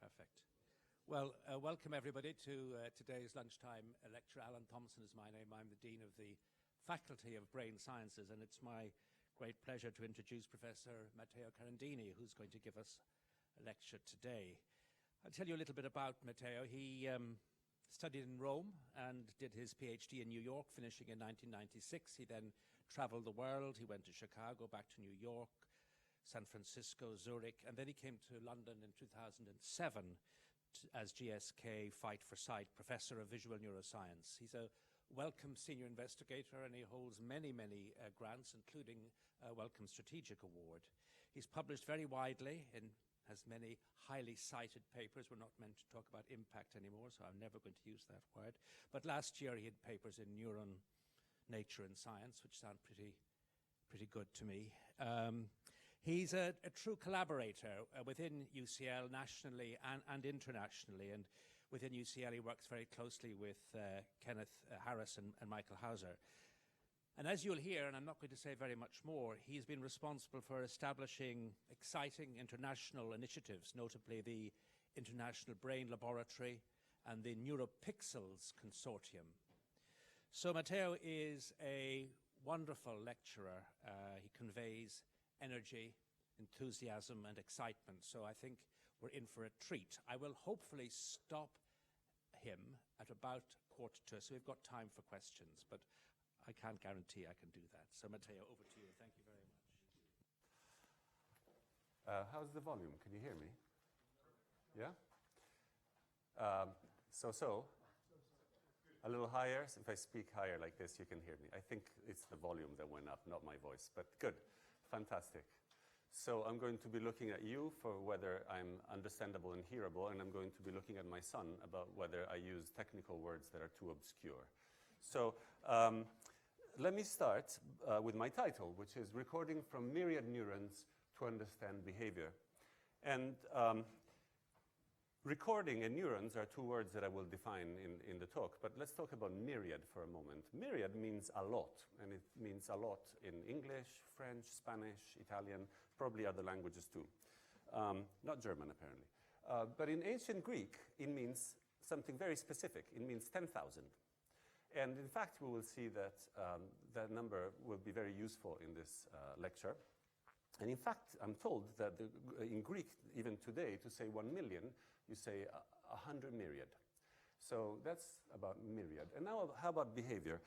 Perfect. Well, welcome everybody to today's lunchtime lecture. Alan Thompson is my name. I'm the Dean of the Faculty of Brain Sciences, and it's my great pleasure to introduce Professor Matteo Carandini, who's going to give us a lecture today. I'll tell you a little bit about Matteo. He studied in Rome and did his PhD in New York, finishing in 1996. He then traveled the world. He went to Chicago, back to New York, San Francisco, Zurich, and then he came to London in 2007 as GSK Fight for Sight Professor of Visual Neuroscience. He's a Wellcome Senior Investigator, and he holds many grants, including a Wellcome Strategic Award. He's published very widely and has many highly cited papers. We're not meant to talk about impact anymore, so I'm never going to use that word. But last year he had papers in Neuron, Nature and Science, which sound pretty good to me. He's a true collaborator within UCL nationally and internationally. And within UCL, he works very closely with Kenneth Harris and Michael Hauser. And as you'll hear, and I'm not going to say very much more, he's been responsible for establishing exciting international initiatives, notably the International Brain Laboratory and the Neuropixels Consortium. So Matteo is a wonderful lecturer. He conveys energy, enthusiasm, and excitement. So I think we're in for a treat. I will hopefully stop him at about 1:45, so we've got time for questions, but I can't guarantee I can do that. So Matteo, over to you. Thank you very much. How's the volume? Can you hear me? Yeah? A little higher. So if I speak higher like this, you can hear me. I think it's the volume that went up, not my voice, but good. Fantastic. So I'm going to be looking at you for whether I'm understandable and hearable, and I'm going to be looking at my son about whether I use technical words that are too obscure. So let me start with my title, which is Recording from Myriad Neurons to Understand Behavior. And recording and neurons are two words that I will define in the talk, but let's talk about myriad for a moment. Myriad means a lot, and it means a lot in English, French, Spanish, Italian, probably other languages too. Not German, apparently. But in ancient Greek, it means something very specific. It means 10,000. And in fact, we will see that that number will be very useful in this lecture. And in fact, I'm told that in Greek, even today, to say 1 million, you say 100 myriad. So that's about myriad. And now, how about behavior?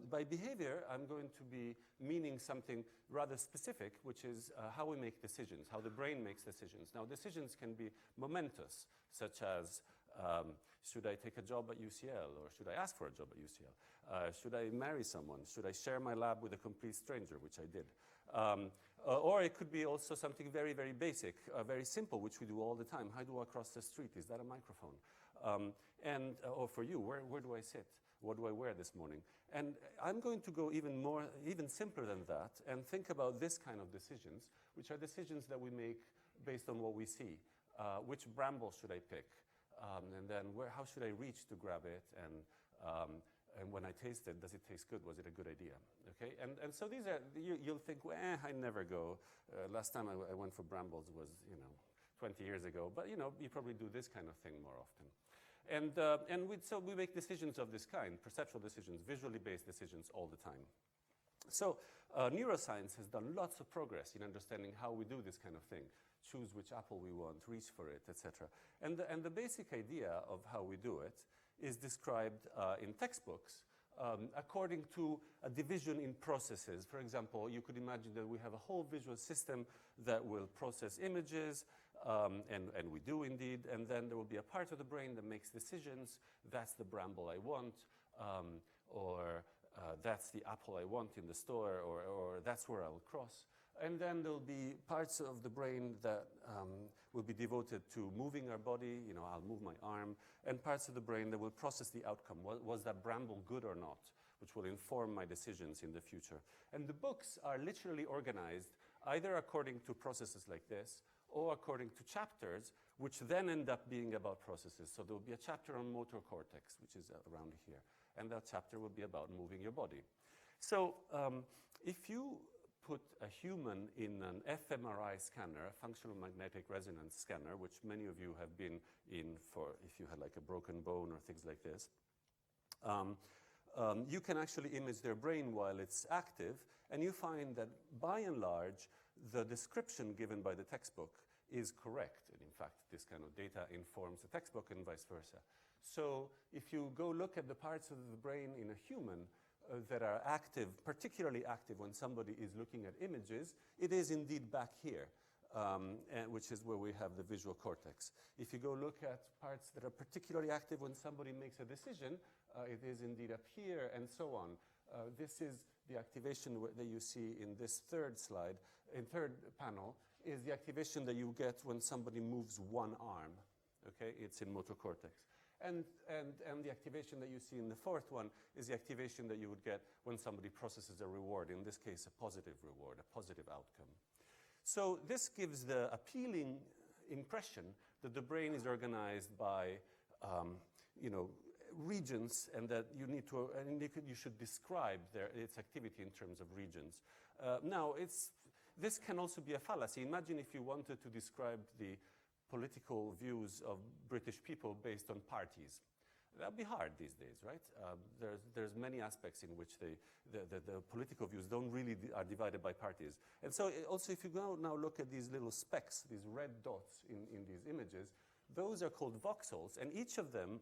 By behavior, I'm going to be meaning something rather specific, which is how we make decisions, how the brain makes decisions. Now, decisions can be momentous, such as should I take a job at UCL, or should I ask for a job at UCL? Should I marry someone? Should I share my lab with a complete stranger, which I did? Or it could be also something very, very basic, very simple, which we do all the time. How do I cross the street? Is that a microphone? Or for you, where do I sit? What do I wear this morning? And I'm going to go even simpler than that, and think about this kind of decisions, which are decisions that we make based on what we see. Which bramble should I pick? And then how should I reach to grab it? And when I taste it, does it taste good? Was it a good idea? Okay, and so these are, you'll think, well, I never go. Last time I went for brambles was, 20 years ago. But, you probably do this kind of thing more often. So we make decisions of this kind, perceptual decisions, visually based decisions all the time. So neuroscience has done lots of progress in understanding how we do this kind of thing. Choose which apple we want, reach for it, etc. And the basic idea of how we do it is described in textbooks according to a division in processes. For example, you could imagine that we have a whole visual system that will process images, and we do indeed, and then there will be a part of the brain that makes decisions. That's the bramble I want, or that's the apple I want in the store, or that's where I'll cross. And then there'll be parts of the brain that will be devoted to moving our body. I'll move my arm. And parts of the brain that will process the outcome. Was that bramble good or not? Which will inform my decisions in the future. And the books are literally organized either according to processes like this or according to chapters, which then end up being about processes. So there'll be a chapter on motor cortex, which is around here. And that chapter will be about moving your body. So if you put a human in an fMRI scanner, a functional magnetic resonance scanner, which many of you have been in for if you had like a broken bone or things like this, you can actually image their brain while it's active, and you find that by and large, the description given by the textbook is correct. And in fact, this kind of data informs the textbook and vice versa. So if you go look at the parts of the brain in a human that are active, particularly active when somebody is looking at images, it is indeed back here, which is where we have the visual cortex. If you go look at parts that are particularly active when somebody makes a decision, it is indeed up here, and so on. This is the activation that you see in this third panel, is the activation that you get when somebody moves one arm. Okay, it's in motor cortex. And the activation that you see in the fourth one is the activation that you would get when somebody processes a reward, in this case a positive reward, a positive outcome. So this gives the appealing impression that the brain is organized by regions, and that you need to, you should describe its activity in terms of regions. Now, this can also be a fallacy. Imagine if you wanted to describe the political views of British people based on parties. That would be hard these days, right? There's many aspects in which the political views are divided by parties. And so also if you go now look at these little specks, these red dots in these images, those are called voxels, and each of them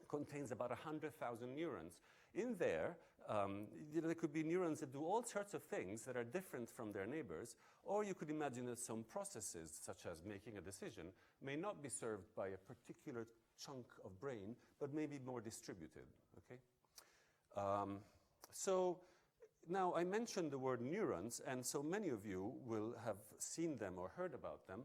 contains about 100,000 neurons. In there, there could be neurons that do all sorts of things that are different from their neighbors, or you could imagine that some processes, such as making a decision, may not be served by a particular chunk of brain, but maybe more distributed, okay? So now I mentioned the word neurons, and so many of you will have seen them or heard about them.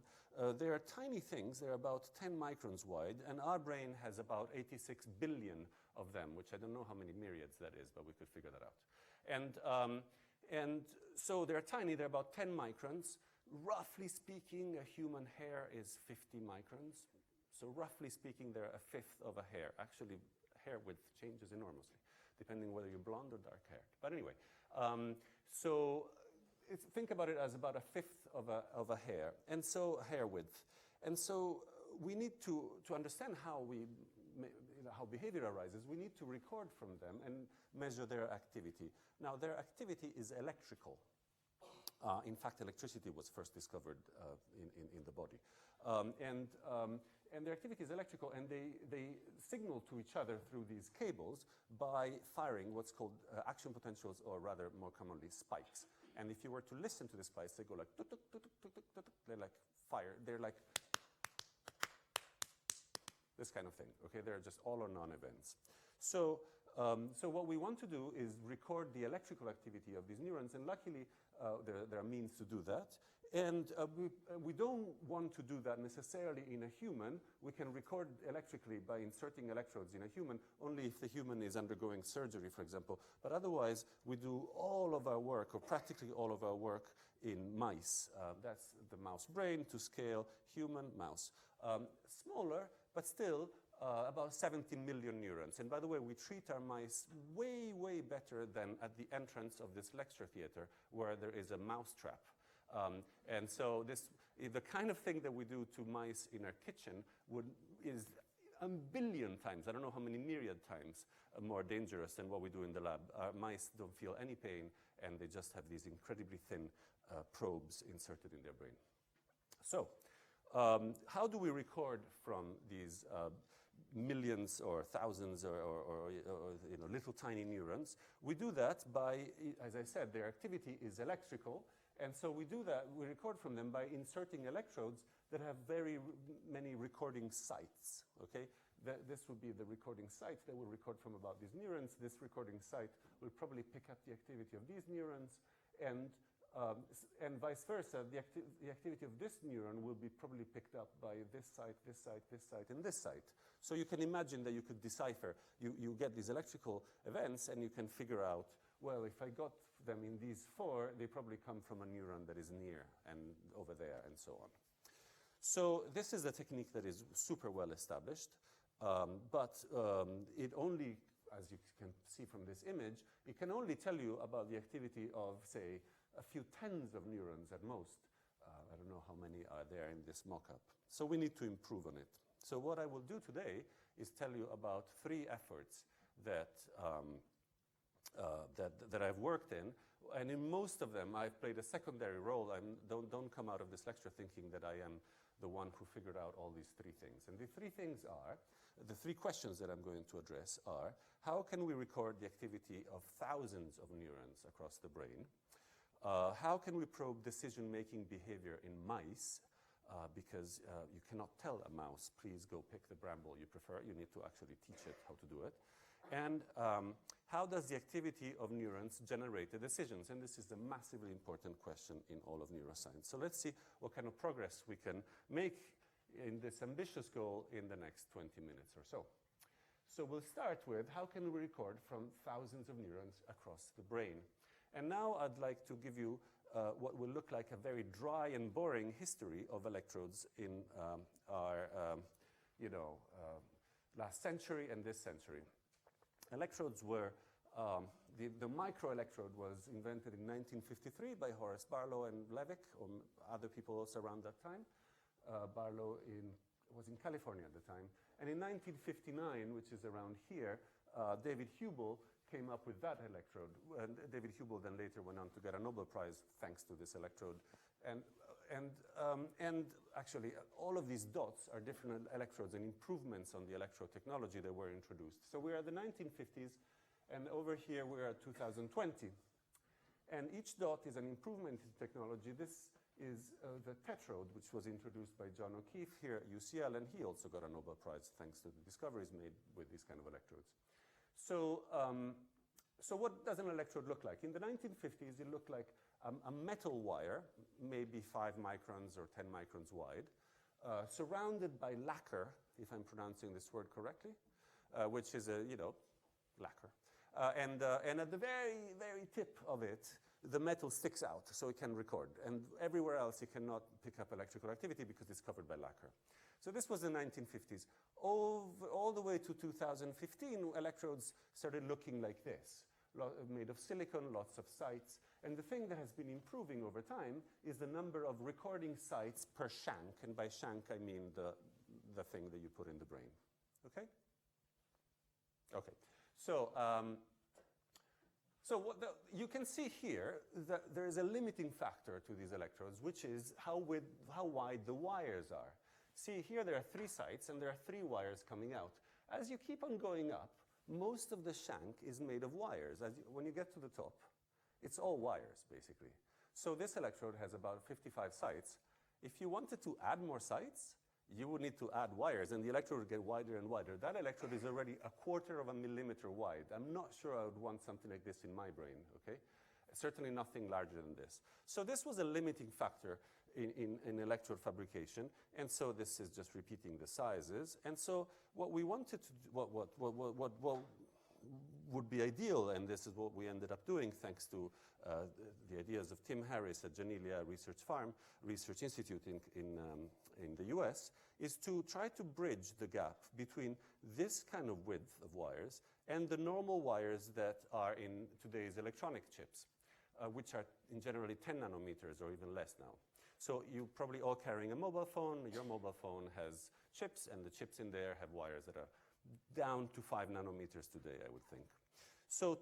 They are tiny things. They're about 10 microns wide, and our brain has about 86 billion of them, which I don't know how many myriads that is, but we could figure that out. And so they're tiny. They're about 10 microns. Roughly speaking, a human hair is 50 microns. So roughly speaking, they're a fifth of a hair. Actually, hair width changes enormously, depending whether you're blonde or dark-haired. But anyway, think about it as about a fifth of a hair, and so hair width. And so we need to understand how behavior arises. We need to record from them and measure their activity. Now, their activity is electrical. In fact, electricity was first discovered in the body. And their activity is electrical, and they signal to each other through these cables by firing what's called action potentials, or rather more commonly spikes. And if you were to listen to the spikes, they go like tuk, tuk, tuk, tuk, tuk, tuk, tuk. They're like fire. They're like this kind of thing. Okay, they're just all or none events. So what we want to do is record the electrical activity of these neurons, and luckily there are means to do that. And we don't want to do that necessarily in a human. We can record electrically by inserting electrodes in a human, only if the human is undergoing surgery, for example. But otherwise, we do all of our work, or practically all of our work, in mice. That's the mouse brain to scale, human, mouse. Smaller, but still about 70 million neurons. And by the way, we treat our mice way, way better than at the entrance of this lecture theater, where there is a mouse trap. And so the kind of thing that we do to mice in our kitchen is a billion times, I don't know how many myriad times, more dangerous than what we do in the lab. Our mice don't feel any pain, and they just have these incredibly thin probes inserted in their brain. So how do we record from these millions or thousands or little tiny neurons? We do that by, as I said, their activity is electrical. And so we do that, we record from them by inserting electrodes that have very many recording sites, okay? This would be the recording site that will record from about these neurons. This recording site will probably pick up the activity of these neurons, and vice versa. The activity of this neuron will be probably picked up by this site, this site, this site, and this site. So you can imagine that you could decipher. You get these electrical events, and you can figure out, well, if I got them in these four, they probably come from a neuron that is near and over there, and so on. So this is a technique that is super well established, but it only, as you can see from this image, it can only tell you about the activity of, say, a few tens of neurons at most. I don't know how many are there in this mock-up. So we need to improve on it. So what I will do today is tell you about 3 efforts that I've worked in. And in most of them, I've played a secondary role. Don't come out of this lecture thinking that I am the one who figured out all these 3 things. And the 3 things are, the 3 questions that I'm going to address are, how can we record the activity of thousands of neurons across the brain? How can we probe decision-making behavior in mice? Because you cannot tell a mouse, please go pick the bramble you prefer. You need to actually teach it how to do it. And how does the activity of neurons generate the decisions? And this is a massively important question in all of neuroscience. So let's see what kind of progress we can make in this ambitious goal in the next 20 minutes or so. So we'll start with how can we record from thousands of neurons across the brain? And now I'd like to give you what will look like a very dry and boring history of electrodes in our last century and this century. Electrodes were, the microelectrode was invented in 1953 by Horace Barlow and Levick, or other people also around that time. Barlow was in California at the time. And in 1959, which is around here, David Hubel came up with that electrode. And David Hubel then later went on to get a Nobel Prize thanks to this electrode. And actually, all of these dots are different electrodes and improvements on the electrode technology that were introduced. So we are at the 1950s, and over here we are at 2020. And each dot is an improvement in technology. This is the tetrode, which was introduced by John O'Keefe here at UCL, and he also got a Nobel Prize thanks to the discoveries made with these kind of electrodes. So, so what does an electrode look like? In the 1950s, it looked like a metal wire, maybe 5 microns or 10 microns wide, surrounded by lacquer, if I'm pronouncing this word correctly, which is lacquer. And at the very, very tip of it, the metal sticks out, so it can record. And everywhere else, you cannot pick up electrical activity because it's covered by lacquer. So this was the 1950s. All the way to 2015, electrodes started looking like this, made of silicon, lots of sites. And the thing that has been improving over time is the number of recording sites per shank. And by shank, I mean the thing that you put in the brain. Okay? Okay. So, you can see here that there is a limiting factor to these electrodes, which is how wide the wires are. See, here there are 3 sites, and there are 3 wires coming out. As you keep on going up, most of the shank is made of wires. When you get to the top, it's all wires, basically. So this electrode has about 55 sites. If you wanted to add more sites, you would need to add wires, and the electrode would get wider and wider. That electrode is already 1/4 of a millimeter wide. I'm not sure I would want something like this in my brain, okay? Certainly nothing larger than this. So this was a limiting factor in electrode fabrication, and so this is just repeating the sizes. And so what we wanted to do, what would be ideal, and this is what we ended up doing thanks to the ideas of Tim Harris at Janelia Research Institute in the US, is to try to bridge the gap between this kind of width of wires and the normal wires that are in today's electronic chips, which are in generally 10 nanometers or even less now. So you're probably all carrying a mobile phone. Your mobile phone has chips, and the chips in there have wires that are down to 5 nanometers today, I would think. So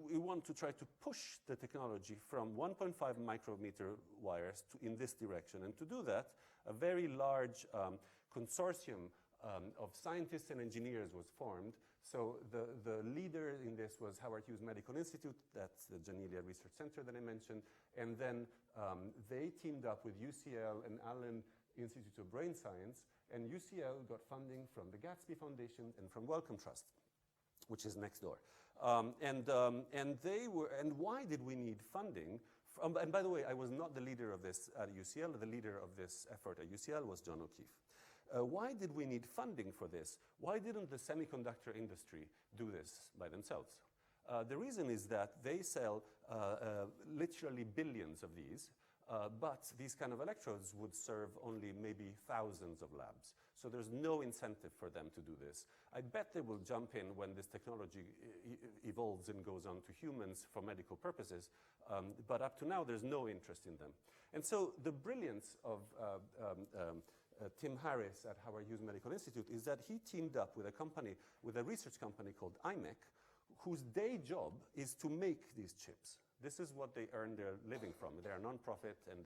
we want to try to push the technology from 1.5 micrometer wires in this direction. And to do that, a very large consortium of scientists and engineers was formed. So the leader in this was Howard Hughes Medical Institute. That's the Janelia Research Center that I mentioned. And then they teamed up with UCL and Allen Institute of Brain Science. And UCL got funding from the Gatsby Foundation and from Wellcome Trust, which is next door. And why did we need funding? And by the way, I was not the leader of this at UCL. The leader of this effort at UCL was John O'Keefe. Why did we need funding for this? Why didn't the semiconductor industry do this by themselves? The reason is that they sell literally billions of these, but these kind of electrodes would serve only maybe thousands of labs. So there's no incentive for them to do this. I bet they will jump in when this technology evolves and goes on to humans for medical purposes, but up to now there's no interest in them. And so the brilliance of Tim Harris at Howard Hughes Medical Institute is that he teamed up with a research company called IMEC, whose day job is to make these chips. This is what they earn their living from. They're a nonprofit, and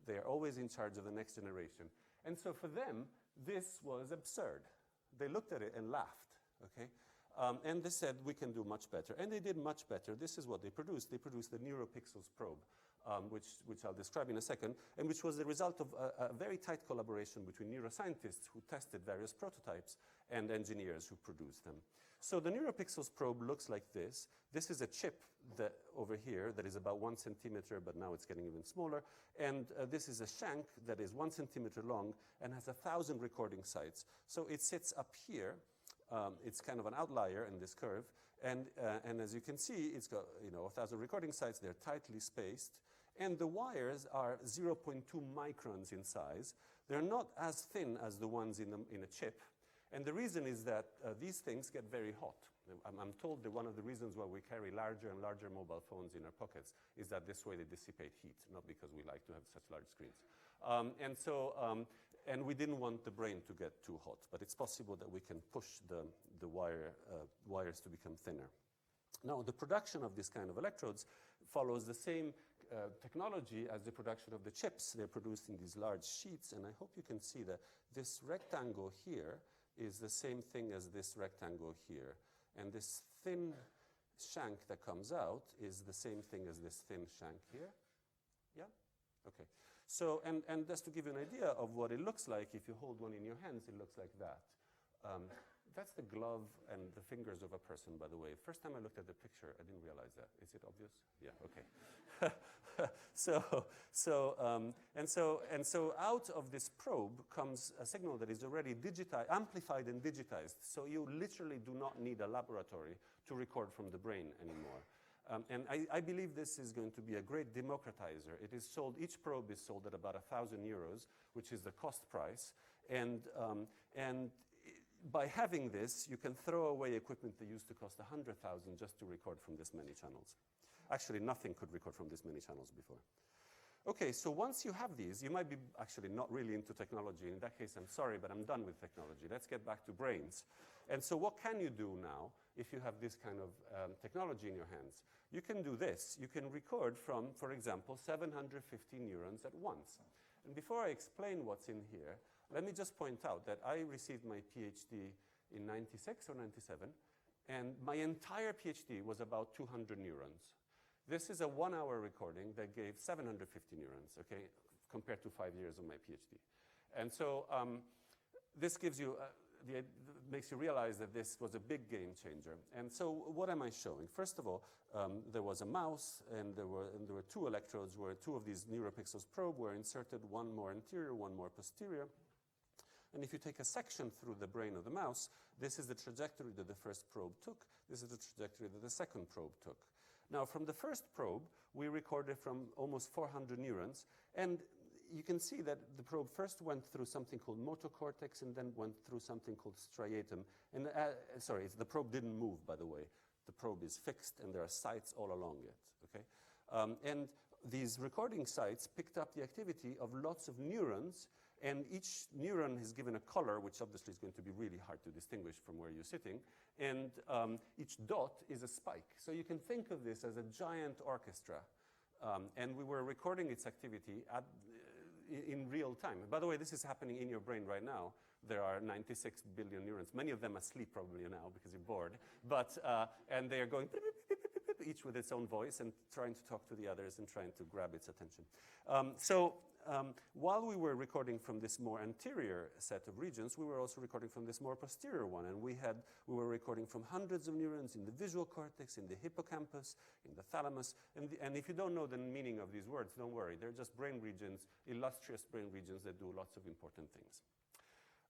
they are always in charge of the next generation. And so for them, this was absurd. They looked at it and laughed, okay? And they said, we can do much better. And they did much better. This is what they produced. They produced the Neuropixels probe, which I'll describe in a second, and which was the result of a very tight collaboration between neuroscientists who tested various prototypes and engineers who produced them. So the Neuropixels probe looks like this. This is a chip over here that is about 1 centimeter, but now it's getting even smaller. And this is a shank that is 1 centimeter long and has 1,000 recording sites. So it sits up here. It's kind of an outlier in this curve. And as you can see, it's got 1,000 recording sites. They're tightly spaced. And the wires are 0.2 microns in size. They're not as thin as the ones in a chip. And the reason is that these things get very hot. I'm told that one of the reasons why we carry larger and larger mobile phones in our pockets is that this way they dissipate heat, not because we like to have such large screens. And we didn't want the brain to get too hot, but it's possible that we can push the wires to become thinner. Now, the production of this kind of electrodes follows the same technology as the production of the chips. They're produced in these large sheets, and I hope you can see that this rectangle here is the same thing as this rectangle here. And this thin shank that comes out is the same thing as this thin shank here. Yeah? Okay. So, and just to give you an idea of what it looks like, if you hold one in your hands, it looks like that. That's the glove and the fingers of a person, by the way. First time I looked at the picture, I didn't realize that. Is it obvious? Yeah, okay. So out of this probe comes a signal that is already amplified and digitized. So you literally do not need a laboratory to record from the brain anymore. And I believe this is going to be a great democratizer. It is sold, each probe is sold at about €1,000, which is the cost price. And by having this, you can throw away equipment that used to cost $100,000 just to record from this many channels. Actually, nothing could record from this many channels before. Okay, so once you have these, you might be actually not really into technology. In that case, I'm sorry, but I'm done with technology. Let's get back to brains. And so what can you do now if you have this kind of technology in your hands? You can do this. You can record from, for example, 750 neurons at once. And before I explain what's in here, let me just point out that I received my PhD in 96 or 97, and my entire PhD was about 200 neurons. This is a 1-hour recording that gave 750 neurons, okay, compared to 5 years of my PhD. And so this gives you, makes you realize that this was a big game changer. And so what am I showing? First of all, there was a mouse, and there were 2 electrodes where 2 of these Neuropixels probe were inserted, one more anterior, one more posterior. And if you take a section through the brain of the mouse, this is the trajectory that the first probe took. This is the trajectory that the second probe took. Now, from the first probe, we recorded from almost 400 neurons. And you can see that the probe first went through something called motor cortex and then went through something called striatum. And sorry, the probe didn't move, by the way. The probe is fixed, and there are sites all along it. Okay? And these recording sites picked up the activity of lots of neurons. And each neuron is given a color, which obviously is going to be really hard to distinguish from where you're sitting. And each dot is a spike. So you can think of this as a giant orchestra. And we were recording its activity in real time. By the way, this is happening in your brain right now. There are 96 billion neurons, many of them asleep probably now because you're bored. But, and they are going each with its own voice and trying to talk to the others and trying to grab its attention. While we were recording from this more anterior set of regions, we were also recording from this more posterior one. And we were recording from hundreds of neurons in the visual cortex, in the hippocampus, in the thalamus. And if you don't know the meaning of these words, don't worry. They're just brain regions, illustrious brain regions that do lots of important things.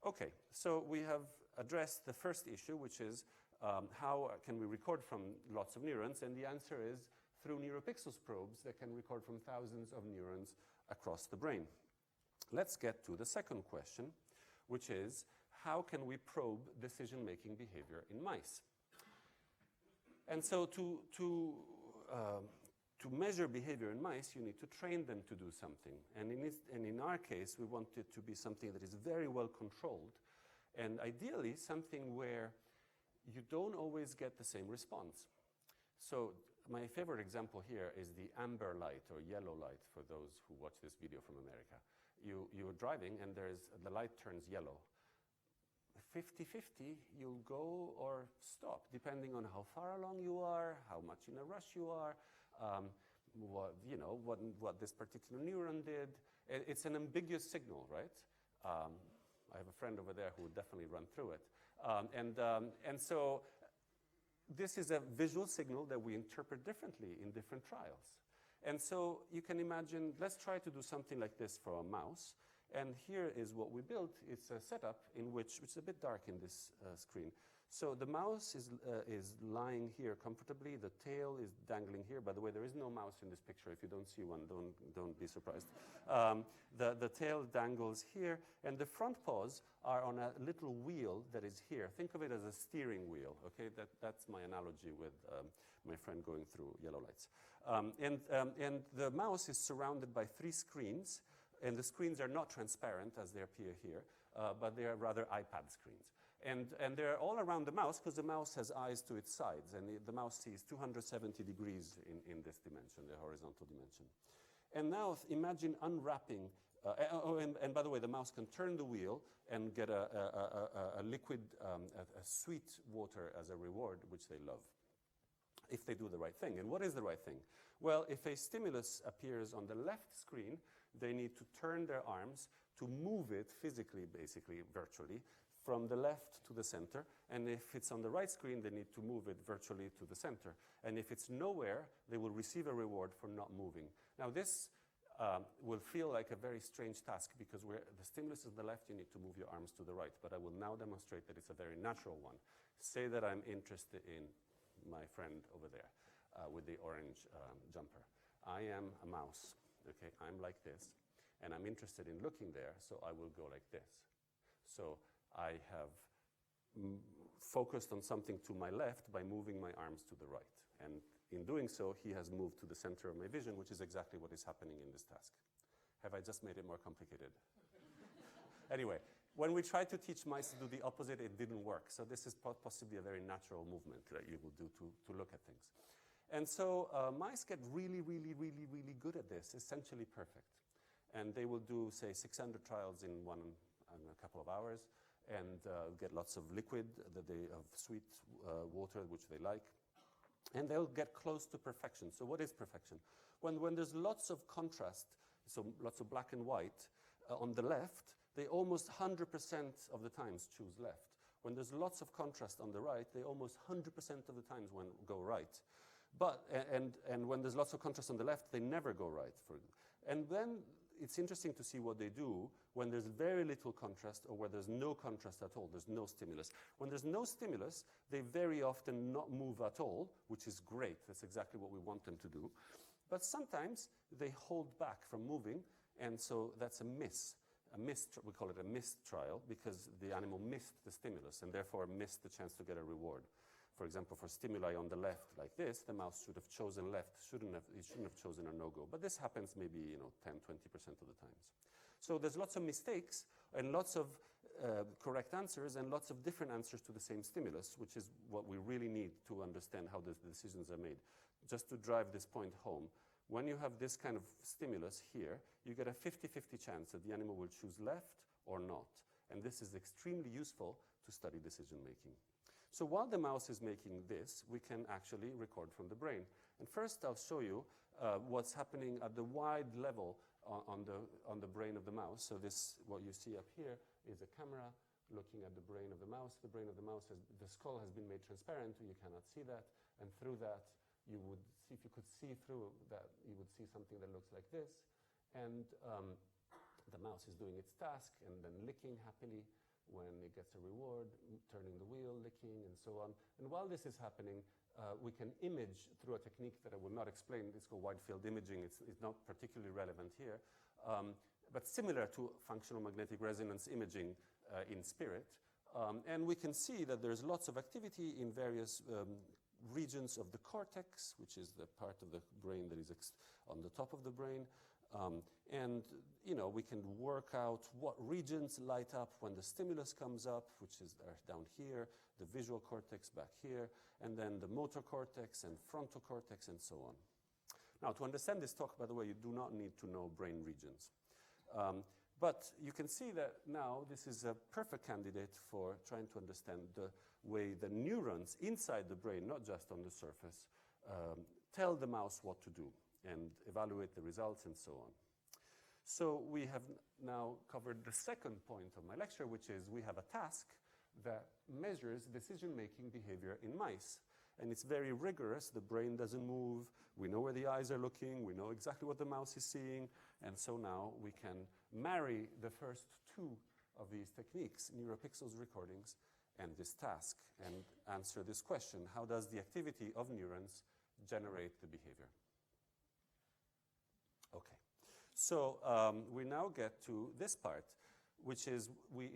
Okay, so we have addressed the first issue, which is how can we record from lots of neurons? And the answer is through Neuropixels probes that can record from thousands of neurons across the brain. Let's get to the second question, which is how can we probe decision-making behavior in mice? And so to measure behavior in mice, you need to train them to do something. And in our case, we want it to be something that is very well controlled, and ideally something where you don't always get the same response. So my favorite example here is the amber light or yellow light for those who watch this video from America. You're driving and the light turns yellow. 50-50, you'll go or stop, depending on how far along you are, how much in a rush you are, what this particular neuron did. It's an ambiguous signal, right? I have a friend over there who would definitely run through it. And so this is a visual signal that we interpret differently in different trials. And so you can imagine, let's try to do something like this for a mouse. And here is what we built. It's a setup in which it's a bit dark in this screen. So the mouse is lying here comfortably. The tail is dangling here. By the way, there is no mouse in this picture. If you don't see one, don't be surprised. The tail dangles here, and the front paws are on a little wheel that is here. Think of it as a steering wheel. Okay, that's my analogy with my friend going through yellow lights. And the mouse is surrounded by 3 screens, and the screens are not transparent as they appear here, but they are rather iPad screens. And they're all around the mouse because the mouse has eyes to its sides, and the mouse sees 270 degrees in this dimension, the horizontal dimension. And now imagine unwrapping, and by the way, the mouse can turn the wheel and get a liquid, a sweet water as a reward, which they love, if they do the right thing. And what is the right thing? Well, if a stimulus appears on the left screen, they need to turn their arms to move it physically, basically, virtually, from the left to the center. And if it's on the right screen, they need to move it virtually to the center. And if it's nowhere, they will receive a reward for not moving. Now this will feel like a very strange task because the stimulus is on the left, you need to move your arms to the right. But I will now demonstrate that it's a very natural one. Say that I'm interested in my friend over there with the orange jumper. I am a mouse, okay? I'm like this, and I'm interested in looking there, so I will go like this. So I have focused on something to my left by moving my arms to the right. And in doing so, he has moved to the center of my vision, which is exactly what is happening in this task. Have I just made it more complicated? Anyway, when we tried to teach mice to do the opposite, it didn't work. So this is possibly a very natural movement that you will do to look at things. And so mice get really, really, really, really good at this, essentially perfect. And they will do, say, 600 trials in a couple of hours, and get lots of liquid, of sweet water, which they like. And they'll get close to perfection. So what is perfection? When there's lots of contrast, so lots of black and white, on the left, they almost 100% of the times choose left. When there's lots of contrast on the right, they almost 100% of the times go right. But, and when there's lots of contrast on the left, they never go right. And then it's interesting to see what they do when there's very little contrast or where there's no contrast at all, there's no stimulus. When there's no stimulus, they very often not move at all, which is great. That's exactly what we want them to do. But sometimes they hold back from moving, and so that's a miss. We call it a missed trial because the animal missed the stimulus and therefore missed the chance to get a reward. For example, for stimuli on the left like this, the mouse should have chosen left, it shouldn't have chosen a no-go. But this happens maybe 10, 20% of the times. So there's lots of mistakes and lots of correct answers and lots of different answers to the same stimulus, which is what we really need to understand how the decisions are made. Just to drive this point home, when you have this kind of stimulus here, you get a 50-50 chance that the animal will choose left or not. And this is extremely useful to study decision making. So while the mouse is making this, we can actually record from the brain. And first I'll show you what's happening at the wide level on the brain of the mouse. So this, what you see up here, is a camera looking at the brain of the mouse. The brain of the mouse, the skull has been made transparent, you cannot see that. And through that, you would see, if you could see through that, you would see something that looks like this. And the mouse is doing its task and then licking happily when it gets a reward, turning the wheel, licking, and so on. And while this is happening, we can image through a technique that I will not explain. It's called wide field imaging. It's not particularly relevant here, but similar to functional magnetic resonance imaging in spirit, And we can see that there's lots of activity in various regions of the cortex, which is the part of the brain that is on the top of the brain. And we can work out what regions light up when the stimulus comes up, which is down here, the visual cortex back here, and then the motor cortex and frontal cortex and so on. Now, to understand this talk, by the way, you do not need to know brain regions. But you can see that now this is a perfect candidate for trying to understand the way the neurons inside the brain, not just on the surface, tell the mouse what to do and evaluate the results and so on. So we have now covered the second point of my lecture, which is we have a task that measures decision-making behavior in mice. And it's very rigorous. The brain doesn't move. We know where the eyes are looking. We know exactly what the mouse is seeing. And so now we can marry the first two of these techniques, Neuropixels recordings and this task, and answer this question: how does the activity of neurons generate the behavior? Okay, so we now get to this part, which is we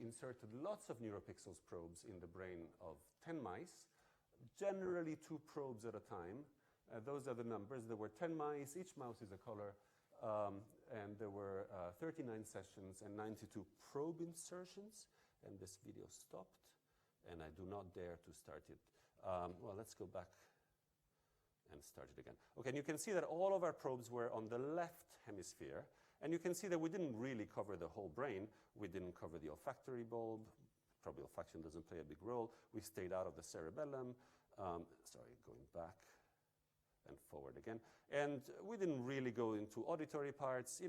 inserted lots of Neuropixels probes in the brain of 10 mice, generally 2 probes at a time. Those are the numbers. There were 10 mice, each mouse is a color, and there were 39 sessions and 92 probe insertions, and this video stopped, and I do not dare to start it. Well, let's go back and start it again. Okay, and you can see that all of our probes were on the left hemisphere, and you can see that we didn't really cover the whole brain. We didn't cover the olfactory bulb. Probably olfaction doesn't play a big role. We stayed out of the cerebellum. Sorry, going back and forward again. And we didn't really go into auditory parts,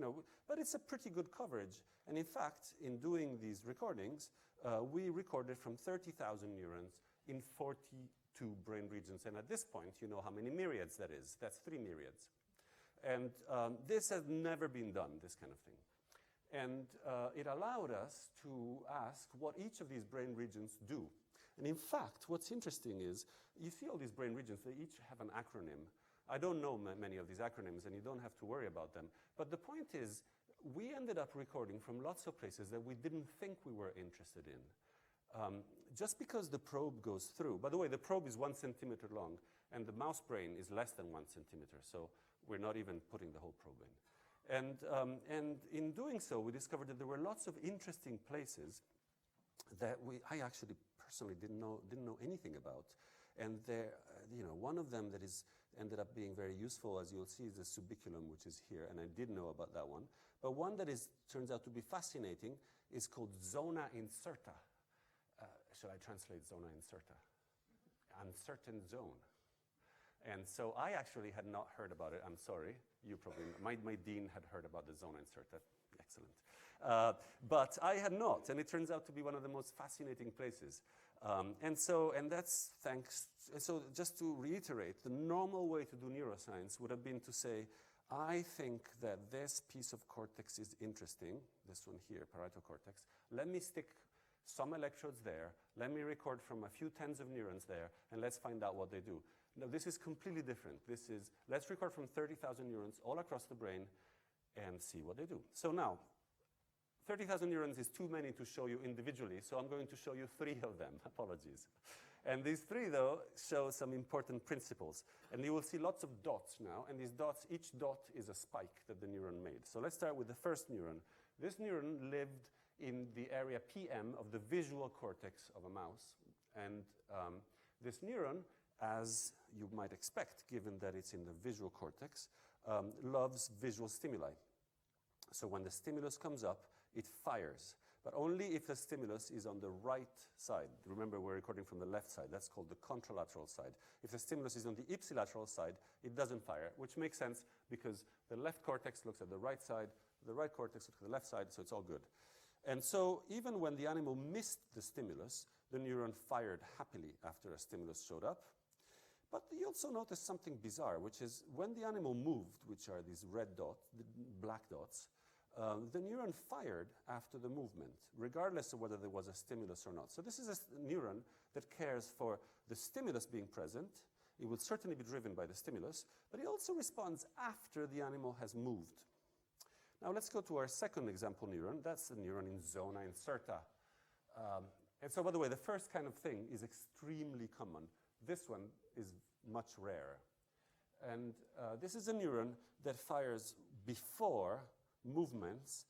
but it's a pretty good coverage. And in fact, in doing these recordings, we recorded from 30,000 neurons in 42 brain regions. And at this point, you know how many myriads that is. That's 3 myriads. And this has never been done, this kind of thing. And it allowed us to ask what each of these brain regions do. And in fact, what's interesting is, you see all these brain regions, they each have an acronym. I don't know many of these acronyms, and you don't have to worry about them. But the point is, we ended up recording from lots of places that we didn't think we were interested in. Just because the probe goes through, by the way, the probe is 1 centimeter long, and the mouse brain is less than 1 centimeter, so we're not even putting the whole probe in. And in doing so, we discovered that there were lots of interesting places that I actually personally didn't know anything about. And there, one of them that ended up being very useful, as you'll see, is the subiculum, which is here, and I did know about that one. But one that turns out to be fascinating is called zona incerta. Shall I translate zona incerta? Uncertain zone. And so I actually had not heard about it. I'm sorry. You probably, my dean had heard about the zona incerta. Excellent. But I had not, and it turns out to be one of the most fascinating places. And that's thanks. So just to reiterate, the normal way to do neuroscience would have been to say, I think that this piece of cortex is interesting, this one here, parietal cortex. Let me stick some electrodes there. Let me record from a few tens of neurons there, and let's find out what they do. Now, this is completely different. This is, let's record from 30,000 neurons all across the brain and see what they do. So now, 30,000 neurons is too many to show you individually, so I'm going to show you 3 of them. Apologies. And these 3, though, show some important principles. And you will see lots of dots now, and these dots, each dot is a spike that the neuron made. So let's start with the first neuron. This neuron lived in the area PM of the visual cortex of a mouse. And this neuron, as you might expect, given that it's in the visual cortex, loves visual stimuli. So when the stimulus comes up, it fires, but only if the stimulus is on the right side. Remember, we're recording from the left side. That's called the contralateral side. If the stimulus is on the ipsilateral side, it doesn't fire, which makes sense because the left cortex looks at the right side, the right cortex looks at the left side, so it's all good. And so even when the animal missed the stimulus, the neuron fired happily after a stimulus showed up. But you also notice something bizarre, which is when the animal moved, which are these red dots, the black dots, the neuron fired after the movement, regardless of whether there was a stimulus or not. So this is a neuron that cares for the stimulus being present. It will certainly be driven by the stimulus, but it also responds after the animal has moved. Now let's go to our second example neuron. That's the neuron in zona incerta. And so, by the way, the first kind of thing is extremely common. This one is much rarer. And this is a neuron that fires before movements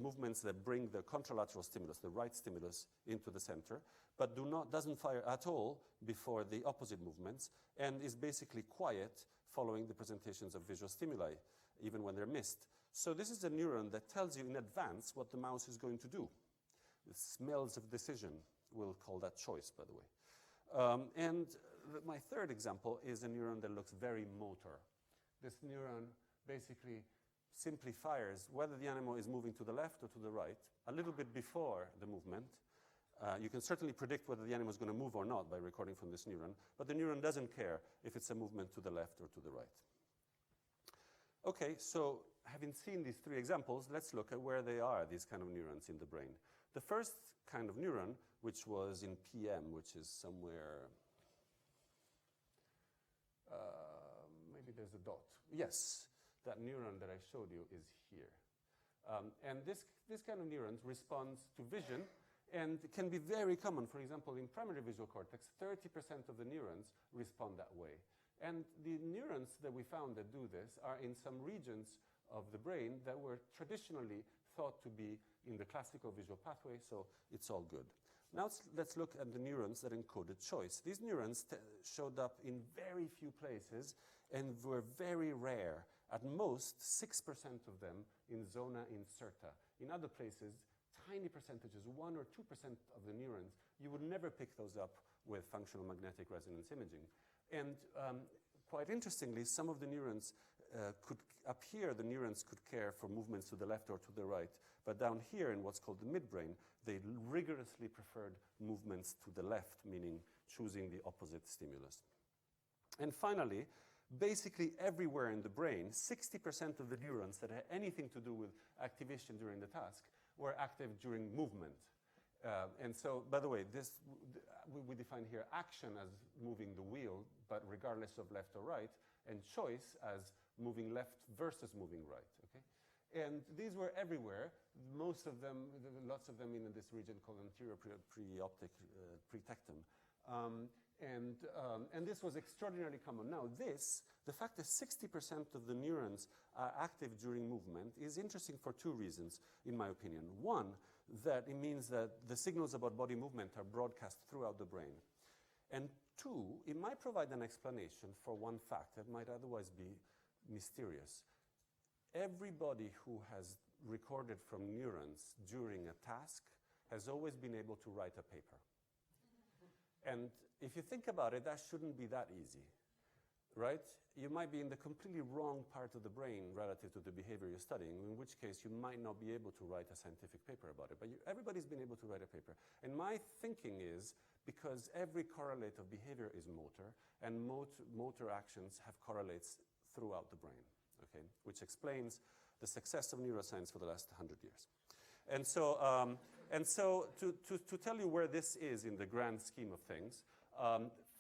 movements that bring the contralateral stimulus, the right stimulus, into the center, but doesn't fire at all before the opposite movements, and is basically quiet following the presentations of visual stimuli, even when they're missed. So this is a neuron that tells you in advance what the mouse is going to do. It smells of decision. We'll call that choice, by the way. My third example is a neuron that looks very motor. This neuron basically simply fires whether the animal is moving to the left or to the right, a little bit before the movement. You can certainly predict whether the animal is going to move or not by recording from this neuron, but the neuron doesn't care if it's a movement to the left or to the right. Okay, so having seen these three examples, let's look at where they are, these kind of neurons in the brain. The first kind of neuron, which was in PM, which is somewhere, maybe there's a dot. Yes, that neuron that I showed you is here. And this kind of neurons responds to vision, and it can be very common. For example, in primary visual cortex, 30% of the neurons respond that way. And the neurons that we found that do this are in some regions of the brain that were traditionally thought to be in the classical visual pathway, so it's all good. Now let's look at the neurons that encoded choice. These neurons showed up in very few places and were very rare. At most, 6% of them in zona incerta. In other places, tiny percentages, 1 or 2% of the neurons. You would never pick those up with functional magnetic resonance imaging. And quite interestingly, some of the neurons up here, the neurons could care for movements to the left or to the right. But down here in what's called the midbrain, they rigorously preferred movements to the left, meaning choosing the opposite stimulus. And finally, basically everywhere in the brain, 60% of the neurons that had anything to do with activation during the task were active during movement. And so, by the way, we define here action as moving the wheel, but regardless of left or right, and choice as moving left versus moving right. Okay? And these were everywhere. Most of them, lots of them in this region called anterior preoptic pretectum. And this was extraordinarily common. Now the fact that 60% of the neurons are active during movement is interesting for two reasons, in my opinion. One, that it means that the signals about body movement are broadcast throughout the brain. And two, it might provide an explanation for one fact that might otherwise be mysterious. Everybody who has recorded from neurons during a task has always been able to write a paper. And if you think about it, that shouldn't be that easy, right? You might be in the completely wrong part of the brain relative to the behavior you're studying, in which case you might not be able to write a scientific paper about it. But everybody's been able to write a paper. And my thinking is because every correlate of behavior is motor, and motor actions have correlates throughout the brain, okay? Which explains the success of neuroscience for the last 100 years. And so to tell you where this is in the grand scheme of things,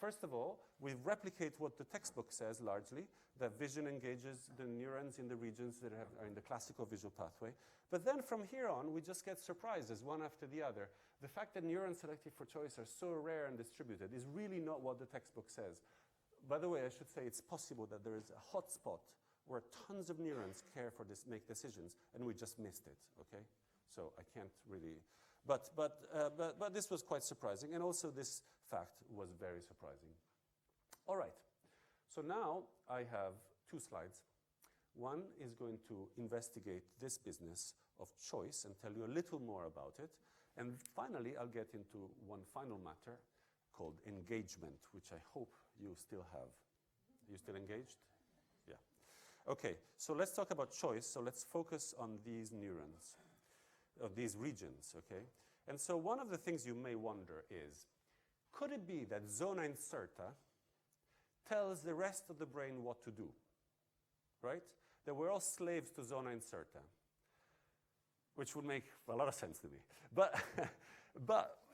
first of all, we replicate what the textbook says largely, that vision engages the neurons in the regions that are in the classical visual pathway. But then from here on, we just get surprises one after the other. The fact that neurons selected for choice are so rare and distributed is really not what the textbook says. By the way, I should say it's possible that there is a hotspot where tons of neurons care for this, make decisions, and we just missed it, okay? So I can't really, but this was quite surprising, and also this fact was very surprising. All right, so now I have two slides. One is going to investigate this business of choice and tell you a little more about it. And finally, I'll get into one final matter called engagement, which I hope you still have. You still engaged? Yeah. Okay, so let's talk about choice. So let's focus on these neurons, of these regions, okay? And so one of the things you may wonder is, could it be that zona incerta tells the rest of the brain what to do, right? That we're all slaves to zona incerta, which would make a lot of sense to me.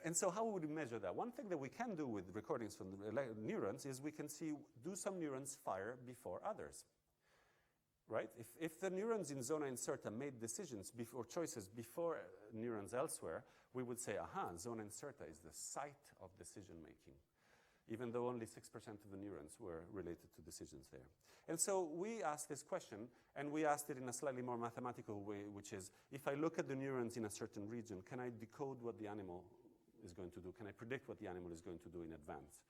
And so how would we measure that? One thing that we can do with recordings from the neurons is we can see, do some neurons fire before others? Right? If the neurons in zona incerta made decisions before choices before neurons elsewhere, we would say, aha, zona incerta is the site of decision making, even though only 6% of the neurons were related to decisions there. And so we asked this question, and we asked it in a slightly more mathematical way, which is, if I look at the neurons in a certain region, can I decode what the animal is going to do? Can I predict what the animal is going to do in advance?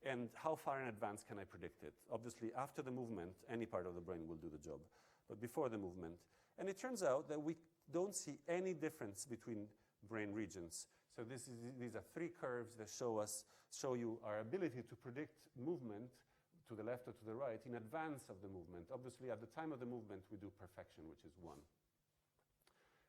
And how far in advance can I predict it? Obviously, after the movement, any part of the brain will do the job, but before the movement. And it turns out that we don't see any difference between brain regions. So these are 3 curves that show you our ability to predict movement to the left or to the right in advance of the movement. Obviously, at the time of the movement, we do perfection, which is 1.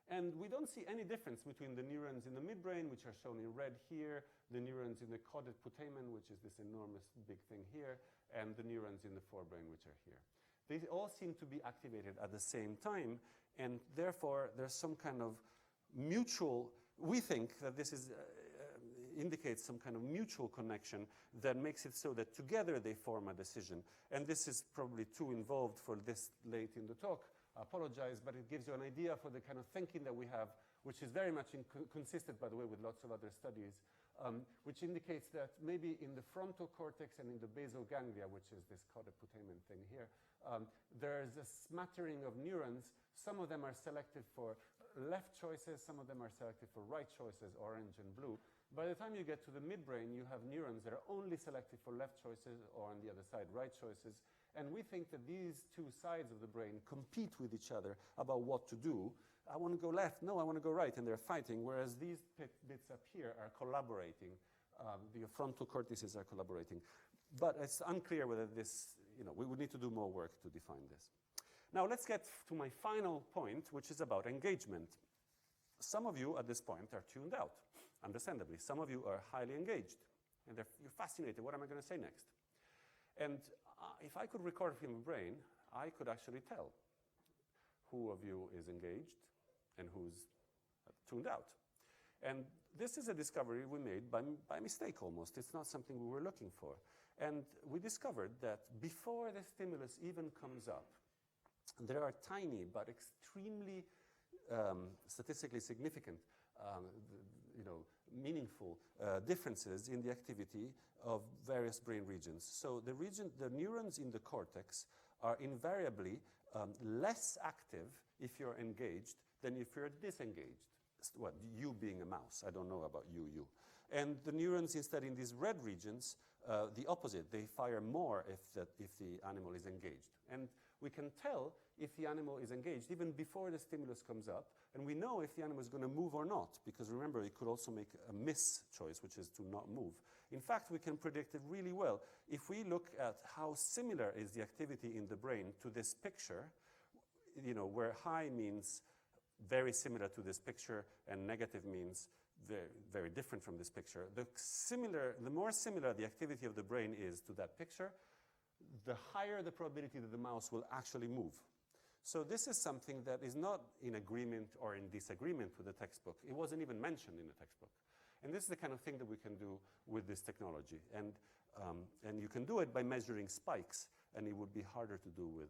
And we don't see any difference between the neurons in the midbrain, which are shown in red here, the neurons in the caudate putamen, which is this enormous big thing here, and the neurons in the forebrain, which are here. They all seem to be activated at the same time, and therefore there's some kind of mutual, we think that this is indicates some kind of mutual connection that makes it so that together they form a decision. And this is probably too involved for this late in the talk. I apologize, but it gives you an idea for the kind of thinking that we have, which is very much consistent, by the way, with lots of other studies, which indicates that maybe in the frontal cortex and in the basal ganglia, which is this caudate putamen thing here, there's a smattering of neurons. Some of them are selected for left choices, some of them are selected for right choices, orange and blue. By the time you get to the midbrain, you have neurons that are only selected for left choices, or on the other side, right choices. And we think that these 2 sides of the brain compete with each other about what to do. I want to go left, no, I want to go right, and they're fighting, whereas these bits up here are collaborating. The frontal cortices are collaborating. But it's unclear whether this, we would need to do more work to define this. Now let's get to my final point, which is about engagement. Some of you at this point are tuned out, understandably. Some of you are highly engaged, and you're fascinated. What am I going to say next? And if I could record from the brain, I could actually tell who of you is engaged and who's tuned out. And this is a discovery we made by mistake almost. It's not something we were looking for. And we discovered that before the stimulus even comes up, there are tiny but extremely statistically significant, meaningful differences in the activity of various brain regions. So the neurons in the cortex are invariably less active if you're engaged than if you're disengaged. Well, you being a mouse, I don't know about you. And the neurons instead in these red regions, the opposite, they fire more if the animal is engaged. And we can tell if the animal is engaged even before the stimulus comes up, and we know if the animal is going to move or not, because remember, it could also make a miss choice, which is to not move. In fact, we can predict it really well. If we look at how similar is the activity in the brain to this picture, where high means very similar to this picture and negative means very, very different from this picture, the more similar the activity of the brain is to that picture, the higher the probability that the mouse will actually move. So this is something that is not in agreement or in disagreement with the textbook. It wasn't even mentioned in the textbook. And this is the kind of thing that we can do with this technology. And you can do it by measuring spikes, and it would be harder to do with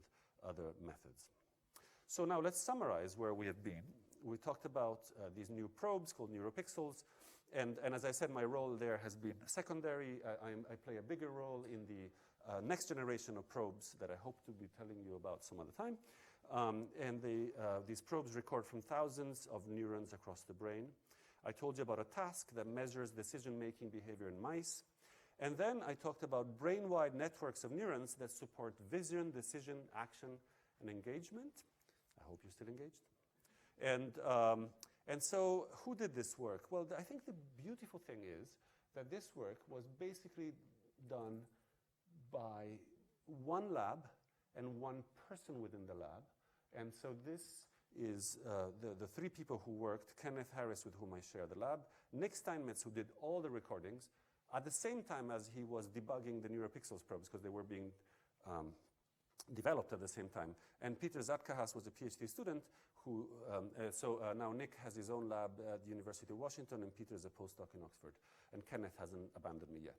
other methods. So now let's summarize where we have been. We talked about these new probes called Neuropixels. And as I said, my role there has been secondary. I play a bigger role in the next generation of probes that I hope to be telling you about some other time. These probes record from thousands of neurons across the brain. I told you about a task that measures decision-making behavior in mice. And then I talked about brain-wide networks of neurons that support vision, decision, action, and engagement. I hope you're still engaged. And so who did this work? Well, I think the beautiful thing is that this work was basically done by one lab and one person within the lab. And so this is the 3 people who worked: Kenneth Harris, with whom I share the lab, Nick Steinmetz, who did all the recordings, at the same time as he was debugging the Neuropixels probes, because they were being developed at the same time. And Peter Zatkahas was a PhD student who, now Nick has his own lab at the University of Washington, and Peter is a postdoc in Oxford. And Kenneth hasn't abandoned me yet.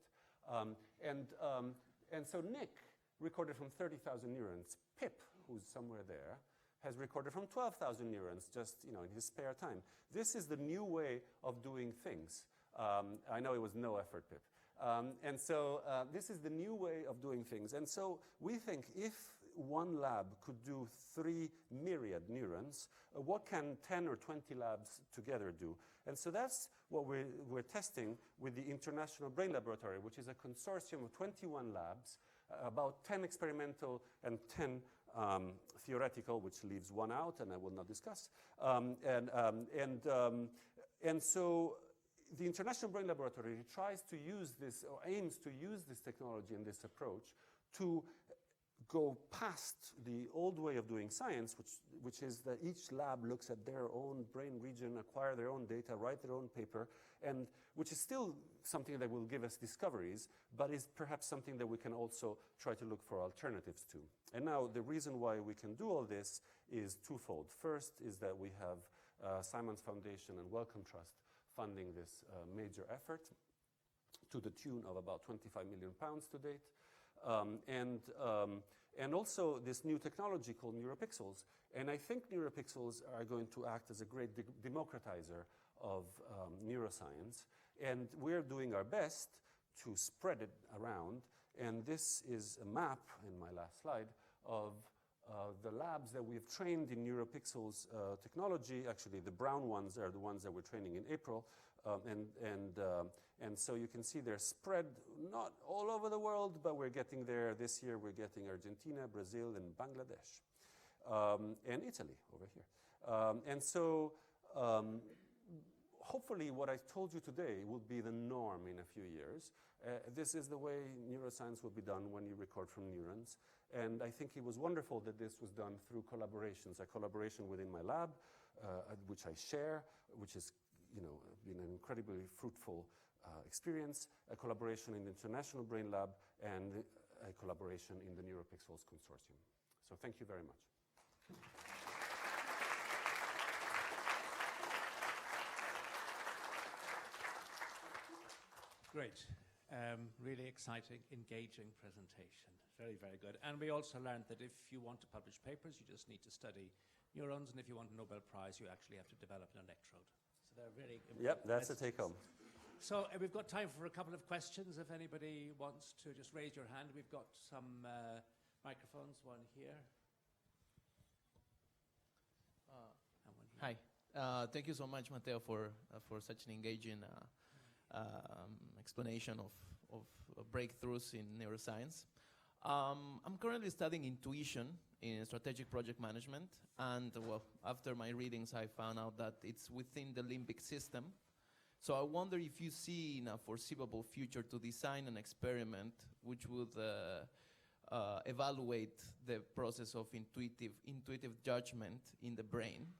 And so Nick recorded from 30,000 neurons. Pip, who's somewhere there, has recorded from 12,000 neurons just in his spare time. This is the new way of doing things. I know it was no effort, Pip. And so this is the new way of doing things. And so we think if one lab could do 3 myriad neurons, what can 10 or 20 labs together do? And so that's what we're testing with the International Brain Laboratory, which is a consortium of 21 labs, about 10 experimental and 10 theoretical, which leaves one out, and I will not discuss. And so the International Brain Laboratory tries to use this, or aims to use this technology and this approach to go past the old way of doing science, which is that each lab looks at their own brain region, acquire their own data, write their own paper, and which is still something that will give us discoveries, but is perhaps something that we can also try to look for alternatives to. And now the reason why we can do all this is twofold. First is that we have Simons Foundation and Wellcome Trust funding this major effort to the tune of about £25 million to date. And also this new technology called Neuropixels. And I think Neuropixels are going to act as a great democratizer of neuroscience. And we're doing our best to spread it around. And this is a map, in my last slide, of the labs that we've trained in Neuropixels technology. Actually, the brown ones are the ones that we're training in April. And so you can see they're spread not all over the world, but we're getting there. This year we're getting Argentina, Brazil, and Bangladesh, and Italy over here. And so hopefully what I told you today will be the norm in a few years. This is the way neuroscience will be done when you record from neurons. And I think it was wonderful that this was done through collaborations, a collaboration within my lab, which I share, which has been an incredibly fruitful experience, a collaboration in the International Brain Lab, and a collaboration in the Neuropixels Consortium. So thank you very much. Great. Really exciting, engaging presentation. Very, very good. And we also learned that if you want to publish papers, you just need to study neurons, and if you want a Nobel Prize, you actually have to develop an electrode. So they're very important. Yep, that's a take-home. So we've got time for a couple of questions. If anybody wants to just raise your hand. We've got some microphones, one here. And one here. Hi. Thank you so much, Matteo, for such an engaging explanation of breakthroughs in neuroscience. I'm currently studying intuition in strategic project management, and well, after my readings, I found out that it's within the limbic system. So I wonder if you see in a foreseeable future to design an experiment which would evaluate the process of intuitive judgment in the brain.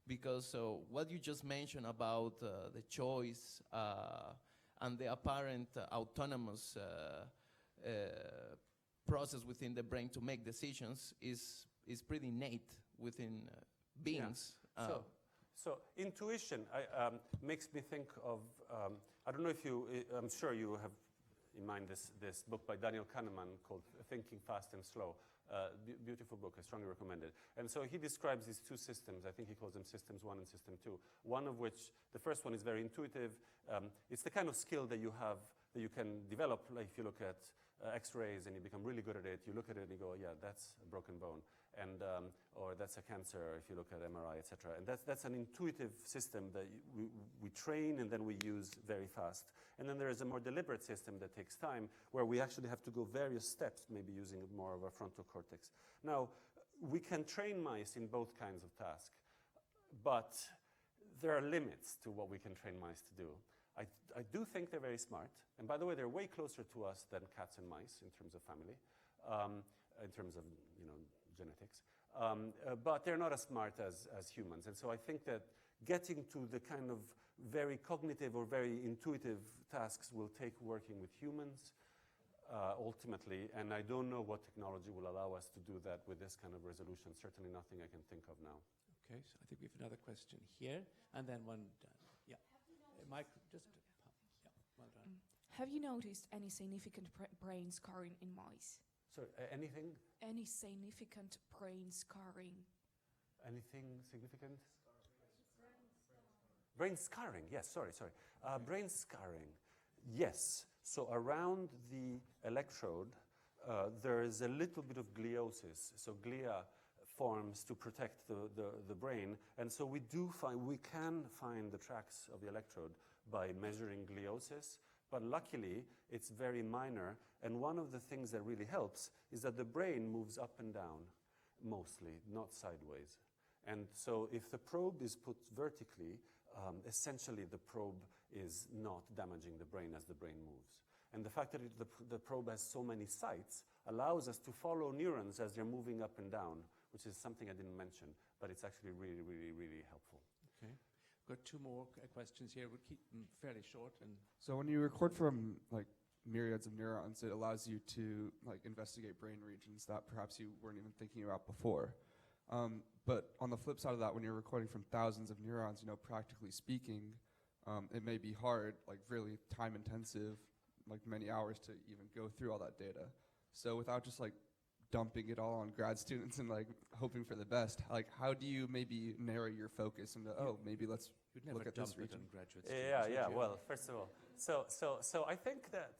Because what you just mentioned about the choice and the apparent autonomous process within the brain to make decisions is pretty innate within beings. Yeah. So intuition makes me think of, I don't know if I'm sure you have in mind this book by Daniel Kahneman called Thinking Fast and Slow. Beautiful book, I strongly recommend it. And so he describes these two systems. I think he calls them systems 1 and system 2. One of which, the first one is very intuitive. It's the kind of skill that you have, that you can develop, like if you look at X-rays and you become really good at it, you look at it and you go, yeah, that's a broken bone. And, or that's a cancer if you look at MRI, etc. And that's an intuitive system that we train and then we use very fast. And then there is a more deliberate system that takes time, where we actually have to go various steps, maybe using more of a frontal cortex. Now, we can train mice in both kinds of tasks, but there are limits to what we can train mice to do. I do think they're very smart. And by the way, they're way closer to us than cats and mice in terms of family, in terms of genetics. But they're not as smart as humans. And so I think that getting to the kind of very cognitive or very intuitive tasks will take working with humans ultimately. And I don't know what technology will allow us to do that with this kind of resolution. Certainly nothing I can think of now. Okay, so I think we have another question here, and then one down. Yeah. Mike, just well done. Have you noticed any significant brain scarring in mice? So anything? Any significant brain scarring Anything significant? Brain scarring, yes, sorry. Brain scarring, yes. So around the electrode, there is a little bit of gliosis. So glia forms to protect the brain. And so we can find the tracks of the electrode by measuring gliosis. But luckily, it's very minor. And one of the things that really helps is that the brain moves up and down, mostly, not sideways. And so if the probe is put vertically, essentially the probe is not damaging the brain as the brain moves. And the fact that the probe has so many sites allows us to follow neurons as they're moving up and down, which is something I didn't mention, but it's actually really, really, really helpful. Okay. Got two more questions here. We'll keep them fairly short. And so when you record from like myriads of neurons, it allows you to like investigate brain regions that perhaps you weren't even thinking about before. But on the flip side of that, when you're recording from thousands of neurons, practically speaking, it may be hard, like really time intensive, like many hours to even go through all that data. So without just like dumping it all on grad students and like hoping for the best, like how do you maybe narrow your focus into, maybe let's look at this region? Graduate students, Yeah. Well, first of all, so I think that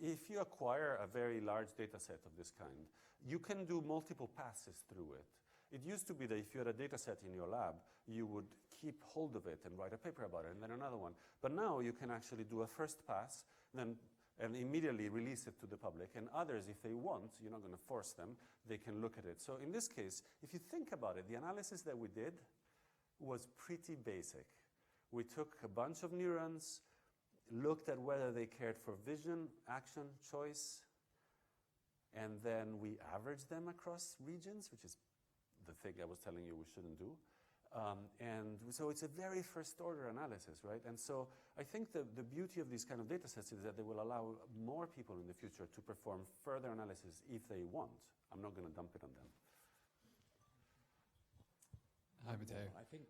if you acquire a very large data set of this kind, you can do multiple passes through it. It used to be that if you had a data set in your lab, you would keep hold of it and write a paper about it, and then another one. But now you can actually do a first pass, and immediately release it to the public. And others, if they want, you're not going to force them, they can look at it. So in this case, if you think about it, the analysis that we did was pretty basic. We took a bunch of neurons, looked at whether they cared for vision, action, choice, and then we averaged them across regions, which is the thing I was telling you we shouldn't do. And so it's a very first order analysis, right? And so I think the beauty of these kind of data sets is that they will allow more people in the future to perform further analysis if they want. I'm not going to dump it on them. Hi, Matteo. I think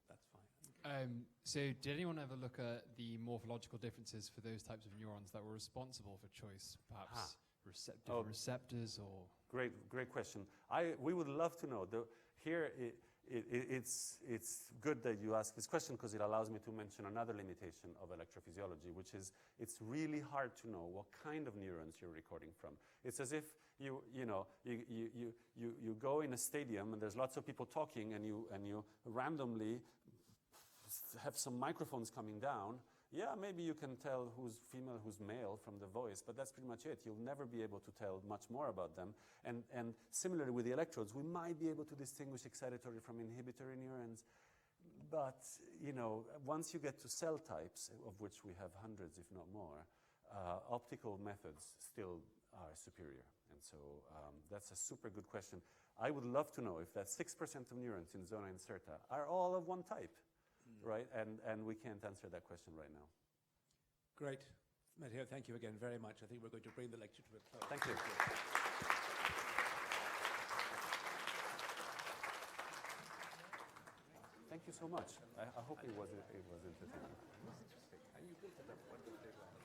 that's fine. So did anyone ever look at the morphological differences for those types of neurons that were responsible for choice? Perhaps different receptors or... Great question. We would love to know. It's good that you ask this question because it allows me to mention another limitation of electrophysiology, which is it's really hard to know what kind of neurons you're recording from. It's as if you go in a stadium and there's lots of people talking and you randomly have some microphones coming down. Yeah, maybe you can tell who's female, who's male from the voice, but that's pretty much it. You'll never be able to tell much more about them. And similarly with the electrodes, we might be able to distinguish excitatory from inhibitory neurons. But, once you get to cell types, of which we have hundreds, if not more, optical methods still are superior. And so that's a super good question. I would love to know if that 6% of neurons in zona incerta are all of one type. Right, and we can't answer that question right now. Great. Matteo, thank you again very much. I think we're going to bring the lecture to a close. Thank you. Thank you so much. I hope it was entertaining. It was interesting. And you built it up wonderfully well.